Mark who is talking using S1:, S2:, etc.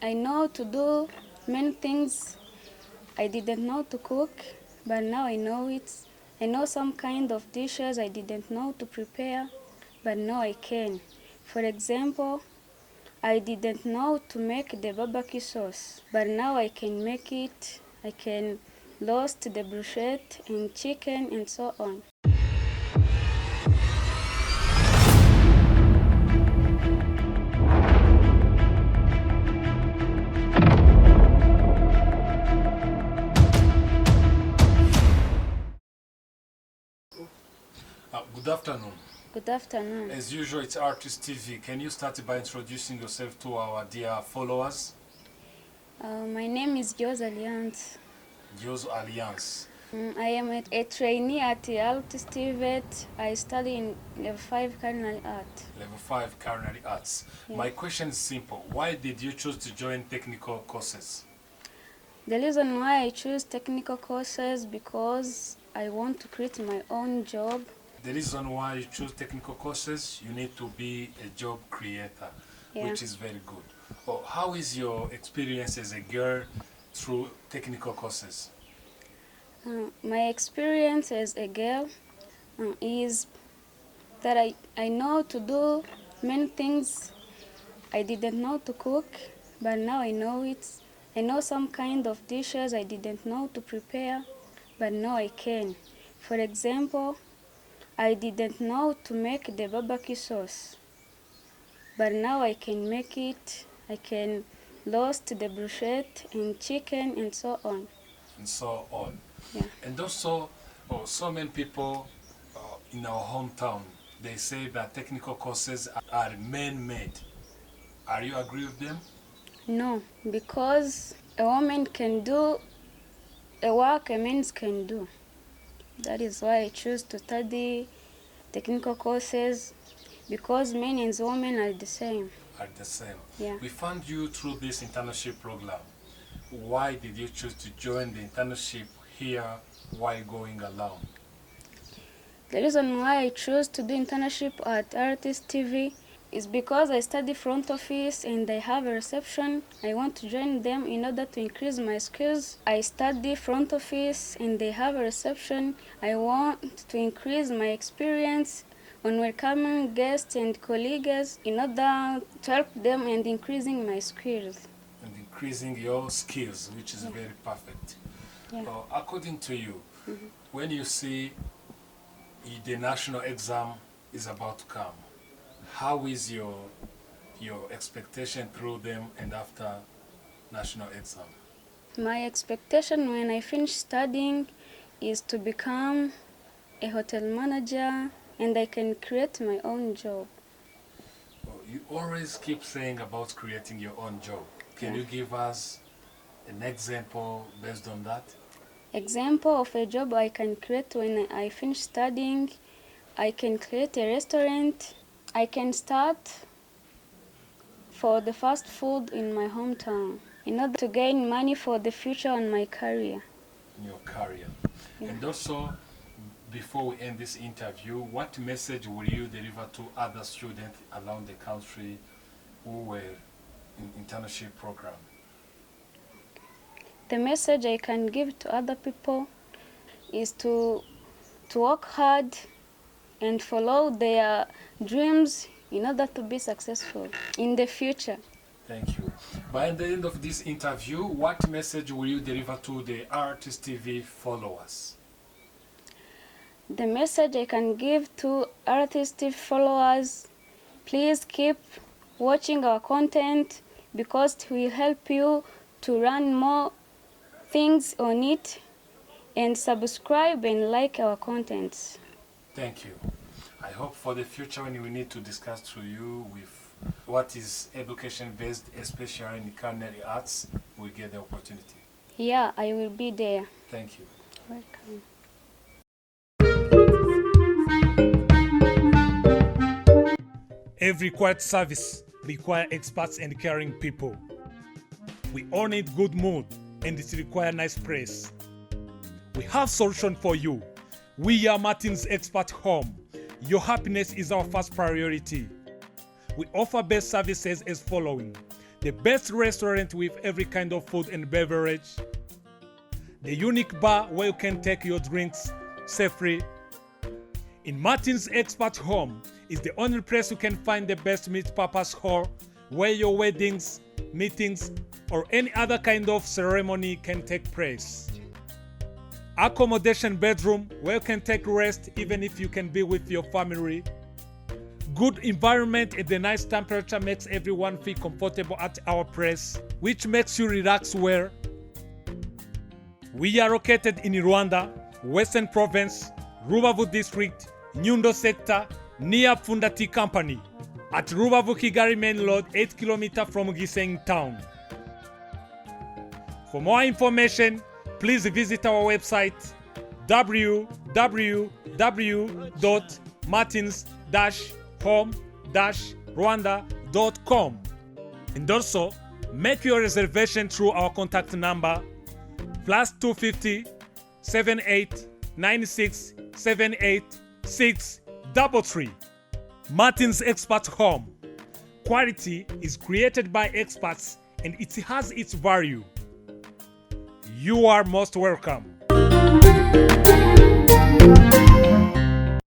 S1: I know to do many things. I didn't know to cook, but now I know it. I know some kind of dishes I didn't know to prepare, but now I can. For example, I didn't know to make the barbecue sauce, but now I can make it. I can roast the bruschetta and chicken and so on.
S2: Good afternoon.
S1: Good afternoon.
S2: As usual, it's Artist TV. Can you start by introducing yourself to our dear followers?
S1: My name is Jose Alliance.
S2: Dios Alliance.
S1: I am a trainee at the Artist TVET. I study in level 5 culinary art.
S2: Level 5 Culinary Arts.
S1: Yeah.
S2: My question is simple. Why did you choose to join technical courses?
S1: The reason why I choose technical courses because I want to create my own job.
S2: The reason why you choose technical courses, you need to be a job creator,
S1: Yeah.
S2: which is very good. Oh, how is your experience as a girl through technical courses?
S1: My experience as a girl is that I know to do many things. I didn't know to cook, but now I know it. I know some kind of dishes I didn't know to prepare, but now I can. For example, I didn't know to make the barbecue sauce, but now I can make it. I can roast the bruschetta and chicken and so on.
S2: And so on.
S1: Yeah.
S2: And also, so many people in our hometown, they say that technical courses are man-made. Are you agree with them?
S1: No, because a woman can do a work a man can do. That is why I choose to study technical courses, because men and women are the same.
S2: Are the same.
S1: Yeah.
S2: We found you through this internship program. Why did you choose to join the internship here while going alone?
S1: The reason why I chose to do internship at Artist TV is because I study front office and they have a reception. I want to join them in order to increase my skills. I study front office and they have a reception. I want to increase my experience on welcoming guests and colleagues in order to help them and increasing my skills.
S2: And increasing your skills, which is very perfect.
S1: Yeah.
S2: According to you, when you see the national exam is about to come, how is your expectation through them and after national exam?
S1: My expectation when I finish studying is to become a hotel manager and I can create my own job.
S2: You always keep saying about creating your own job. Can you give us an example based on that?
S1: Example of a job I can create when I finish studying, I can create a restaurant. I can start for the fast food in my hometown in order to gain money for the future on my career.
S2: In your career.
S1: Yeah.
S2: And also, before we end this interview, what message will you deliver to other students around the country who were in internship program?
S1: The message I can give to other people is to work hard and follow their dreams in order to be successful in the future.
S2: Thank you. By the end of this interview, what message will you deliver to the Artist TV followers?
S1: The message I can give to Artist followers, please keep watching our content because it will help you to learn more things on it, and subscribe and like our contents.
S2: Thank you. I hope for the future when we need to discuss to you with what is education based, especially in culinary arts, we get the opportunity.
S1: Yeah, I will be there.
S2: Thank you.
S1: Welcome.
S3: Every quiet service requires experts and caring people. We all need good mood and it requires nice place. We have solution for you. We are Martin's Expert Home. Your happiness is our first priority. We offer best services as following: the best restaurant with every kind of food and beverage, the unique bar where you can take your drinks safely. In Martin's Expat Home is the only place you can find the best meet-purpose hall where your weddings, meetings, or any other kind of ceremony can take place. Accommodation bedroom where you can take rest even if you can be with your family. Good environment and the nice temperature makes everyone feel comfortable at our place, which makes you relax well. We are located in Rwanda, Western Province, Rubavu District, Nyundo Sector, near Pfunda Tea Company, at Rubavu Kigali Main Road, 8 km from Gisenyi Town. For more information, please visit our website www.martins-home-rwanda.com, and also make your reservation through our contact number +250 78 96 78 633. Martin's Expat Home. Quality is created by experts and it has its value. You are most welcome.